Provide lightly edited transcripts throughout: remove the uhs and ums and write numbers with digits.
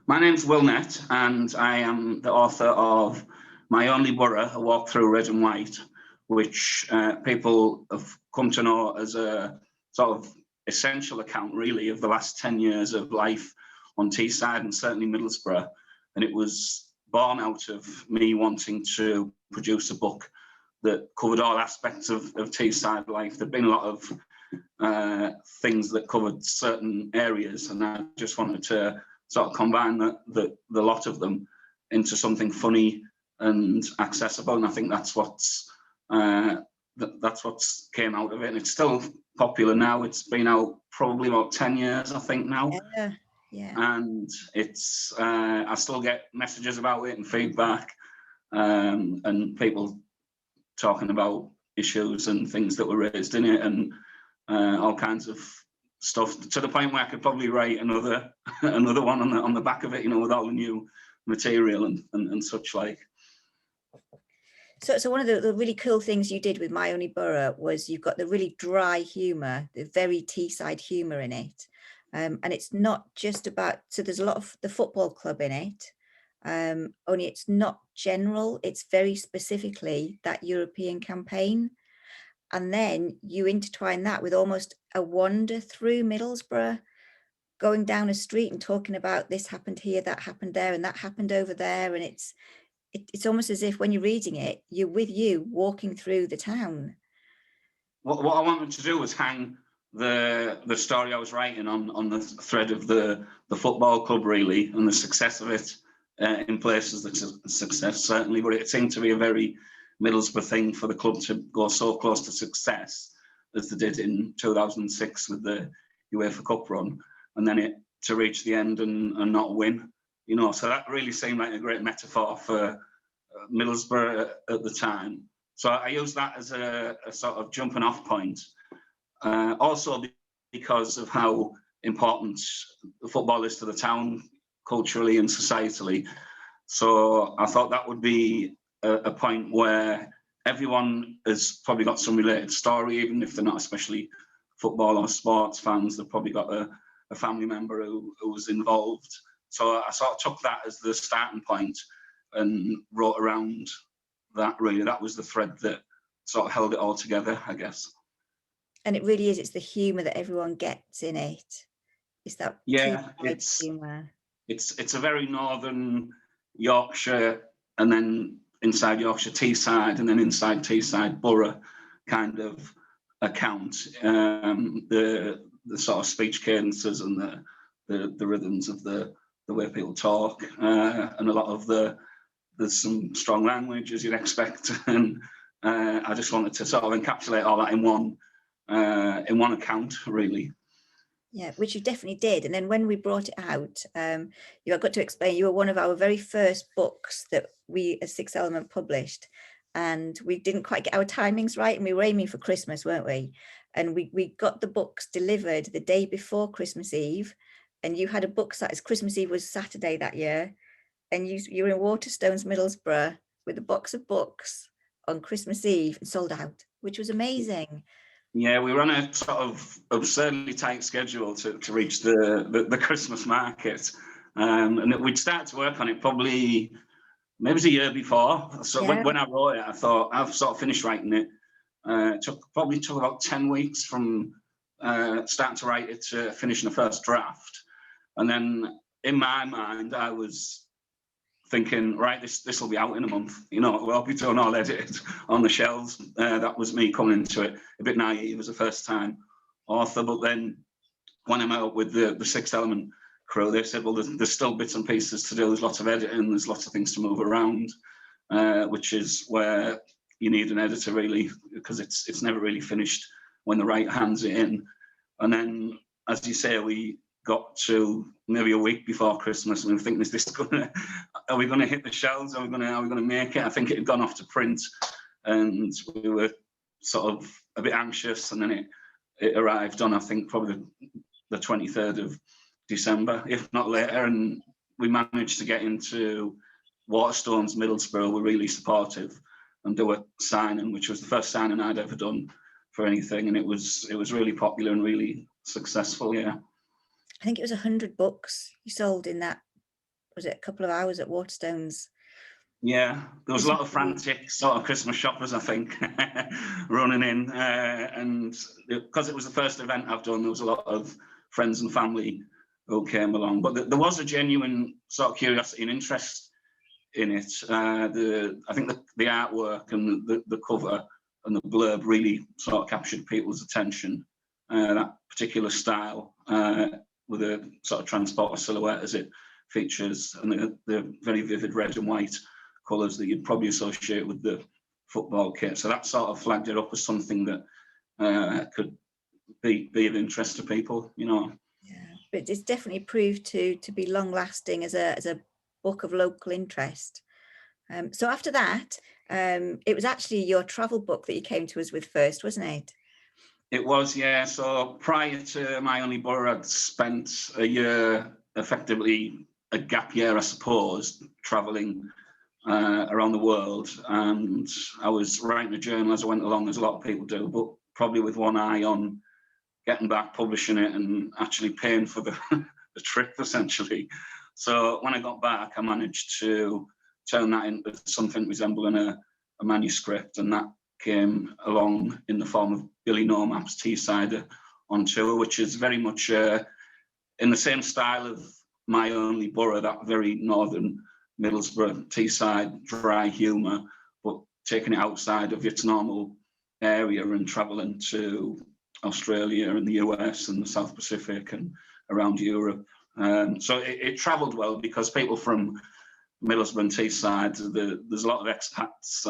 My name's Will Nett, and I am the author of My Only Boro, A Walk Through Red and White, which people have come to know as a sort of essential account, really, of the last 10 years of life on Teesside and certainly Middlesbrough. And it was born out of me wanting to produce a book that covered all aspects of Teesside life. There'd been a lot of things that covered certain areas, and I just wanted to sort of combine the lot of them into something funny and accessible. And I think that's what's came out of it. And it's still popular now. It's been out probably about 10 years, I think now. Yeah. And it's I still get messages about it and feedback, and people talking about issues and things that were raised in it, and all kinds of stuff, to the point where I could probably write another one on the back of it, with all the new material and such like. So one of the really cool things you did with My Only Boro was you've got the really dry humour, the very Teesside humour in it. And it's not just about, so there's a lot of the football club in it, only it's not general, it's very specifically that European campaign. And then you intertwine that with almost a wander through Middlesbrough, going down a street and talking about this happened here, that happened there, and that happened over there. And it's almost as if when you're reading it, you're with you walking through the town. What I wanted to do was hang the story I was writing on the thread of the football club, really, and the success of it in places. That's a success, certainly, but it seemed to be a very Middlesbrough thing for the club to go so close to success as they did in 2006 with the UEFA Cup run, and then to reach the end and not win. So that really seemed like a great metaphor for Middlesbrough at the time. So I used that as a sort of jumping off point. Also because of how important football is to the town culturally and societally. So I thought that would be a point where everyone has probably got some related story, even if they're not especially football or sports fans. They've probably got a family member who was involved. So I sort of took that as the starting point and wrote around that, really. That was the thread that sort of held it all together, I guess. And it really is, it's the humour that everyone gets in it. It's that humour. It's a very northern Yorkshire, and then inside Yorkshire Teesside, and then inside Teesside Borough kind of account. The sort of speech cadences and the rhythms of the way people talk, and a lot of there's some strong language, as you'd expect, and I just wanted to sort of encapsulate all that in one account, really. Yeah, which you definitely did. And then when we brought it out, you got to explain, you were one of our very first books that we as Sixth Element published, and we didn't quite get our timings right, and we were aiming for Christmas, weren't we? And we got the books delivered the day before Christmas Eve, and you had a book size. Christmas Eve was Saturday that year, and you were in Waterstones, Middlesbrough, with a box of books on Christmas Eve and sold out, which was amazing. Yeah, we were on a sort of absurdly tight schedule to reach the Christmas market, and we'd start to work on it probably maybe it was a year before. So when I wrote it, I thought I've sort of finished writing it. It probably took about 10 weeks from starting to write it to finishing the first draft, and then in my mind I was thinking, right, this will be out in a month. We'll be done all edited on the shelves. That was me coming into it a bit naive as a first-time author. But then when I'm out with the Sixth Element crew, they said, well, there's still bits and pieces to do. There's lots of editing. There's lots of things to move around, which is where you need an editor, really, because it's never really finished when the writer hands it in. And then, as you say, we got to maybe a week before Christmas, and we were thinking, are we going to hit the shelves? Are we going to make it? I think it had gone off to print, and we were sort of a bit anxious. And then it arrived on, I think, probably the 23rd of December, if not later. And we managed to get into Waterstones, Middlesbrough. Were really supportive and do a signing, which was the first signing I'd ever done for anything, and it was really popular and really successful. Yeah. I think it was 100 books you sold in that was it a couple of hours at Waterstones? Yeah, there was a lot of Christmas frantic sort of Christmas shoppers, I think, running in. And because it was the first event I've done, there was a lot of friends and family who came along. But there was a genuine sort of curiosity and interest in it. I think the artwork and the cover and the blurb really sort of captured people's attention. That particular style with a sort of transporter silhouette as it features, and the very vivid red and white colours that you'd probably associate with the football kit. So that sort of flagged it up as something that could be of interest to people, you know. Yeah, but it's definitely proved to be long lasting as a book of local interest. So after that, it was actually your travel book that you came to us with first, wasn't it? It was, yeah. So prior to My Only Boro, I'd spent a year, effectively a gap year, I suppose, travelling around the world, and I was writing a journal as I went along, as a lot of people do, but probably with one eye on getting back, publishing it, and actually paying for the, the trip, essentially. So when I got back, I managed to turn that into something resembling a manuscript, and that came along in the form of Billy Nomap's Teessider On Tour, which is very much in the same style of My Only Boro, that very northern Middlesbrough Teesside dry humour, but taking it outside of its normal area and travelling to Australia and the US and the South Pacific and around Europe. So it travelled well because people from Middlesbrough and Teesside, there's a lot of expats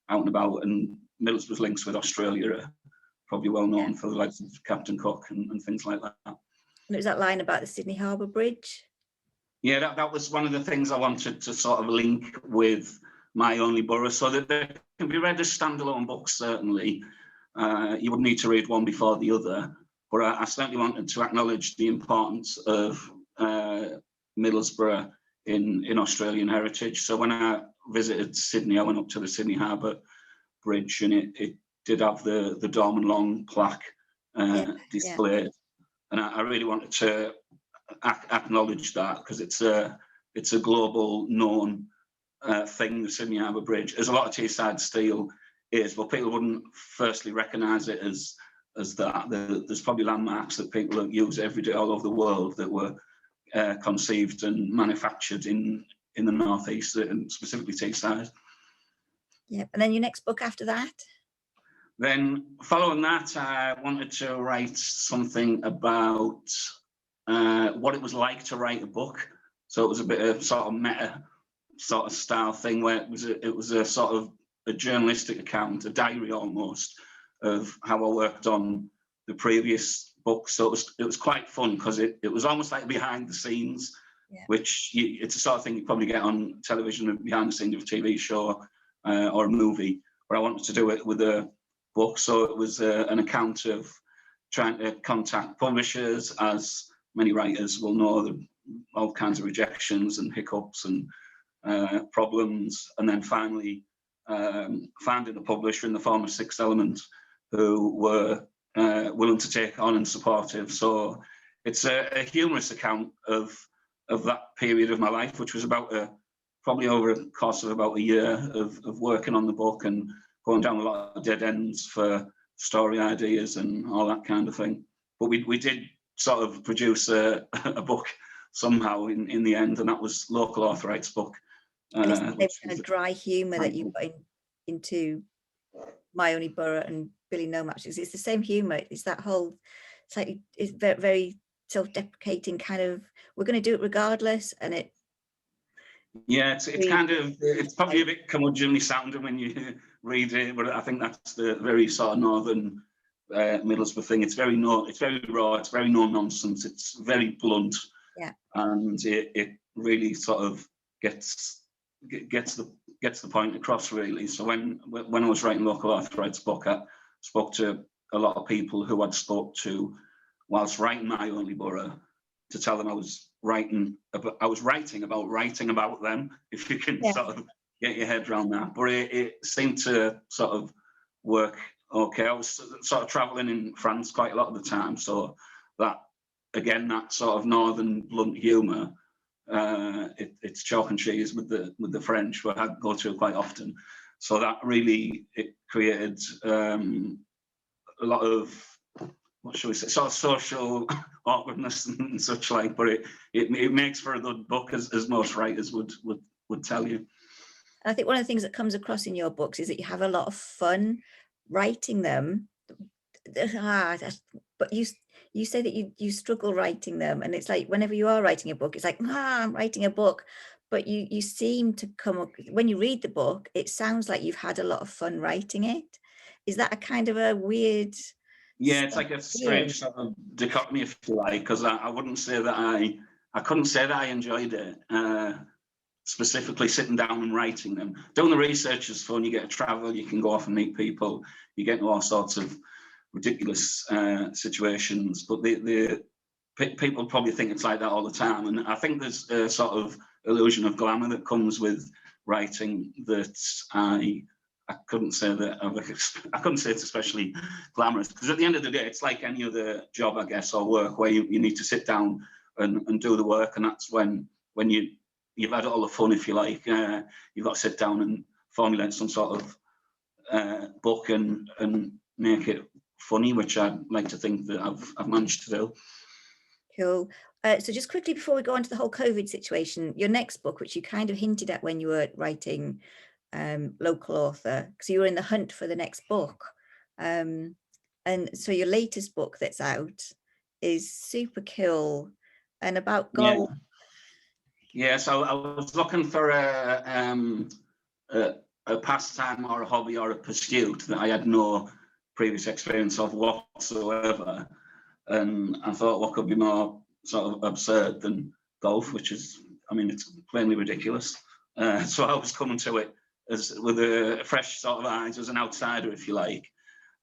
out and about, and Middlesbrough's links with Australia are probably well known for the likes of Captain Cook and things like that. And it was that line about the Sydney Harbour Bridge. Yeah, that was one of the things I wanted to sort of link with My Only Boro, so that they can be read as standalone books, certainly. You wouldn't need to read one before the other, but I certainly wanted to acknowledge the importance of Middlesbrough in Australian heritage. So when I visited Sydney, I went up to the Sydney Harbour Bridge, and it did have the Dorman Long plaque displayed. And I really wanted to acknowledge that, because it's a global known thing, the Sydney Harbour Bridge, as a lot of Teesside steel is, but people wouldn't firstly recognise it as that. There's probably landmarks that people use every day all over the world that were conceived and manufactured in the northeast, and specifically Teesside. Yeah, and then your next book after that? Then following that, I wanted to write something about what it was like to write a book. So it was a bit of sort of meta sort of style thing, where it was a sort of a journalistic account, a diary almost, of how I worked on the previous book. So it was quite fun, because it was almost like behind the scenes, which it's the sort of thing you probably get on television, behind the scenes of a TV show or a movie, but I wanted to do it with a book. So it was an account of trying to contact publishers. As many writers will know, all kinds of rejections and hiccups and problems, and then finally finding a publisher in the form of Sixth Element who were willing to take on and supportive. So it's a humorous account of that period of my life, which was about probably over a course of about a year of working on the book and going down a lot of dead ends for story ideas and all that kind of thing. But we did sort of produce a book somehow in the end, and that was Local Authorite's book. And it's the same kind of dry humour that you put into My Only Boro and Billy Nomap's. It's the same humour. It's that whole, it's very, very self-deprecating kind of, we're going to do it regardless, and it. Yeah, it's kind of, it's probably a bit curmudgeonly sounding when you read it, but I think that's the very sort of northern Middlesbrough thing. It's very raw, it's very no nonsense, it's very blunt, and it really sort of gets the point across, really. So when I was writing Local Authorite's book, I spoke to a lot of people who I'd spoke to whilst writing My Only Boro, to tell them I was writing about writing about them, if you can sort of get your head around that. But it seemed to sort of work okay. I was sort of traveling in France quite a lot of the time, so that, again, that sort of northern blunt humour It's chalk and cheese with the French, where I go to quite often. So that really, it created a lot of, what should we say, sort of social awkwardness and such like, but it makes for a good book, as most writers would tell you. I think one of the things that comes across in your books is that you have a lot of fun writing them. But you say that you struggle writing them, and it's like whenever you are writing a book, it's like, I'm writing a book. But you seem to come up, when you read the book, it sounds like you've had a lot of fun writing it. Is that a kind of a weird? Yeah, it's like a strange sort of dichotomy, if you like, because I wouldn't say that I couldn't say that I enjoyed it. Specifically sitting down and writing them. Doing the research is fun. You get to travel, you can go off and meet people, you get into all sorts of ridiculous situations, but the people probably think it's like that all the time. And I think there's a sort of illusion of glamour that comes with writing that I couldn't say that I couldn't say it's especially glamorous, because at the end of the day, it's like any other job, I guess, or work, where you need to sit down and do the work, and that's when you've had all the fun, if you like. You've got to sit down and formulate some sort of book and make it funny, which I'd like to think that I've managed to do. Cool. So just quickly before we go on to the whole COVID situation, your next book, which you kind of hinted at when you were writing local author, because you were in the hunt for the next book. And so your latest book that's out is super cool and about golf. Yeah, so I was looking for a pastime or a hobby or a pursuit that I had no previous experience of whatsoever. And I thought, what could be more sort of absurd than golf, which is, I mean, it's plainly ridiculous. So I was coming to it with a fresh sort of eyes, as an outsider, if you like.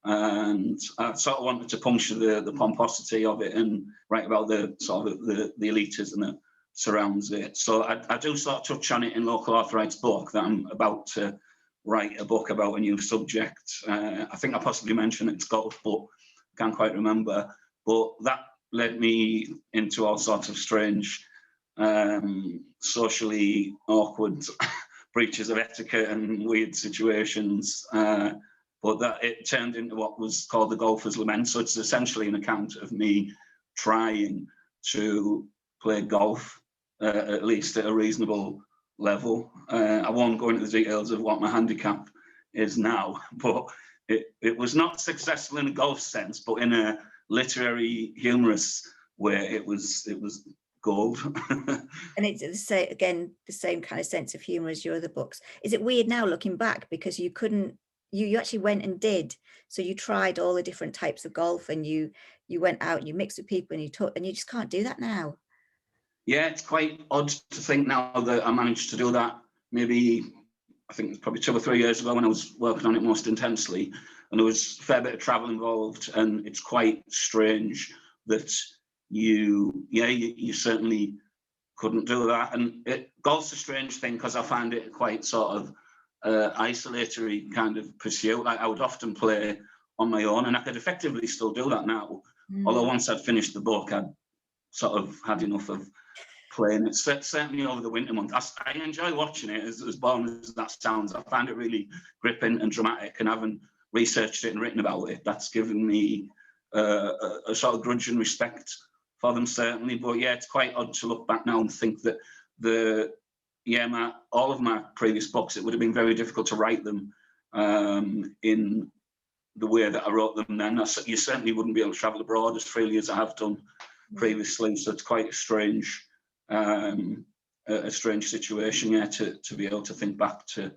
And I sort of wanted to puncture the pomposity of it and write about the sort of the elitism that surrounds it. So I do sort of touch on it in Local Author Writes Book, that I'm about to write a book about a new subject. I think I possibly mentioned it's golf, but I can't quite remember. But that led me into all sorts of strange, socially awkward breaches of etiquette and weird situations. But that it turned into what was called the Golfer's Lament. So it's essentially an account of me trying to play golf, at least at a reasonable level. I won't go into the details of what my handicap is now, but it was not successful in a golf sense, but in a literary, humorous way, it was gold. And it's the same kind of sense of humor as your other books. Is it weird now looking back, because you couldn't, you actually went and did, so you tried all the different types of golf, and you went out and you mixed with people and you taught, and you just can't do that now? Yeah, it's quite odd to think now that I managed to do that. Maybe, I think it was probably 2 or 3 years ago when I was working on it most intensely, and there was a fair bit of travel involved, and it's quite strange that you certainly couldn't do that. And golf's a strange thing, because I find it quite sort of isolatory kind of pursuit. Like, I would often play on my own, and I could effectively still do that now. Although once I'd finished the book, I'd sort of had enough of playing it. Certainly over the winter months. I enjoy watching it, as boring as that sounds. I find it really gripping and dramatic, and having researched it and written about it, that's given me a sort of grudging respect for them, certainly. But yeah, it's quite odd to look back now and think that all of my previous books, it would have been very difficult to write them in the way that I wrote them then. You certainly wouldn't be able to travel abroad as freely as I have done previously. So it's quite a strange situation, yeah, to be able to think back to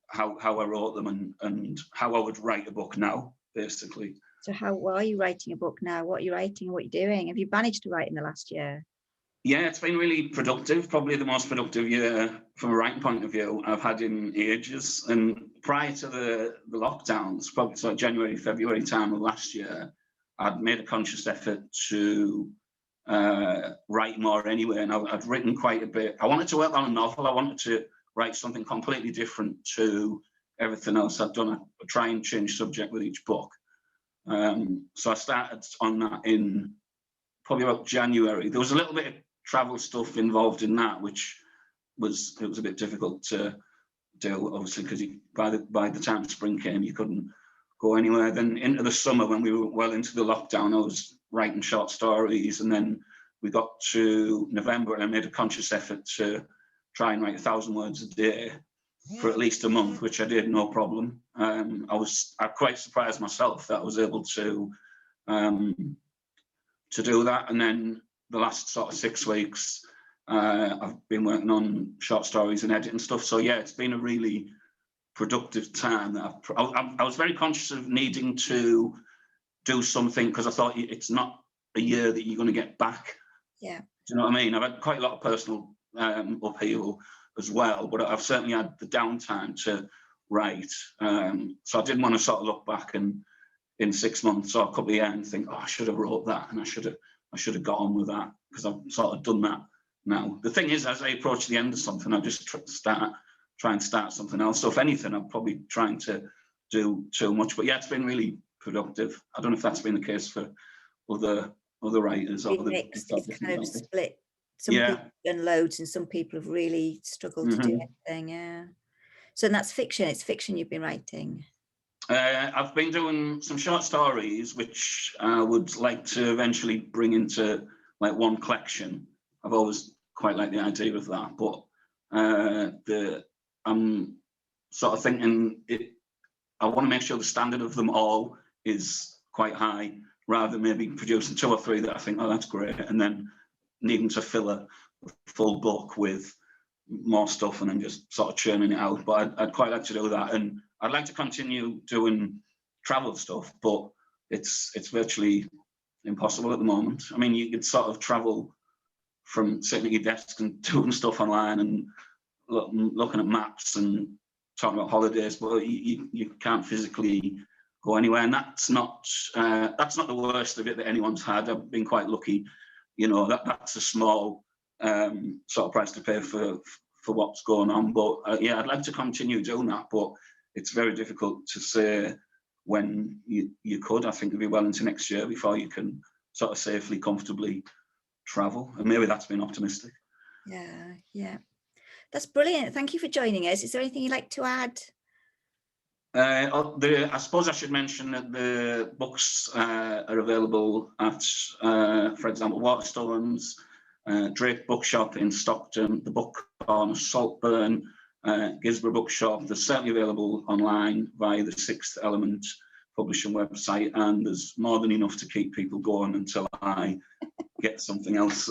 how I wrote them and how I would write a book now, basically. So how are you writing a book now? What are you writing? What are you doing? Have you managed to write in the last year? Yeah, it's been really productive, probably the most productive year from a writing point of view I've had in ages. And prior to the lockdowns, probably sort of January, February time of last year, I'd made a conscious effort to write more anyway, and I'd written quite a bit. I wanted to work on a novel. I wanted to write something completely different to everything else I'd done. I'd try and change subject with each book. So I started on that in probably about January. There was a little bit of travel stuff involved in that, which was a bit difficult to do, obviously, because by the time spring came, you couldn't go anywhere. Then into the summer, when we were well into the lockdown, I was writing short stories, and then we got to November, and I made a conscious effort to try and write 1,000 words a day for at least a month, which I did, no problem. I'm quite surprised myself that I was able to do that. And then the last sort of 6 weeks, I've been working on short stories and editing stuff. So yeah, it's been a really productive time. I was very conscious of needing to do something, because I thought it's not a year that you're going to get back. Yeah. Do you know what I mean? I've had quite a lot of personal upheaval as well, but I've certainly had the downtime to write. So I didn't want to sort of look back and in 6 months or a couple of years and think, oh, I should have wrote that, and I should have got on with that, because I've sort of done that now. The thing is, as I approach the end of something, I just try and start something else. So if anything, I'm probably trying to do too much. But yeah, it's been really productive. I don't know if that's been the case for other writers. Or Mixed, it's kind of split. Some Yeah. people have done loads, and some people have really struggled to do anything. Yeah. So that's fiction. It's fiction you've been writing. I've been doing some short stories, which I would like to eventually bring into like one collection. I've always quite liked the idea of that, but I'm sort of thinking I want to make sure the standard of them all is quite high, rather than maybe producing 2 or 3 that I think, oh, that's great, and then needing to fill a full book with more stuff and then just sort of churning it out. But I'd quite like to do that, and I'd like to continue doing travel stuff, but it's virtually impossible at the moment. I mean, you could sort of travel from sitting at your desk and doing stuff online and looking at maps and talking about holidays, but you can't physically go anywhere, and that's not the worst of it that anyone's had. I've been quite lucky, you know. That's a small sort of price to pay for what's going on. But yeah, I'd like to continue doing that, but it's very difficult to say when you could. I think it'll be well into next year before you can sort of safely, comfortably travel, and maybe that's been optimistic. Yeah, that's brilliant. Thank you for joining us. Is there anything you'd like to add? I suppose I should mention that the books are available at, for example, Waterstones, Drake Bookshop in Stockton, the Book Corner, Saltburn, Gisborough Bookshop. They're certainly available online via the Sixth Element publishing website, and there's more than enough to keep people going until I get something else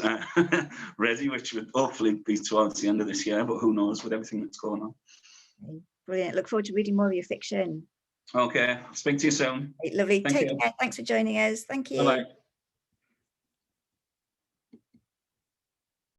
ready, which would hopefully be towards the end of this year, but who knows with everything that's going on. Brilliant. Look forward to reading more of your fiction. Okay, I'll speak to you soon. Lovely. Take care. Thanks for joining us. Thank you. Bye-bye.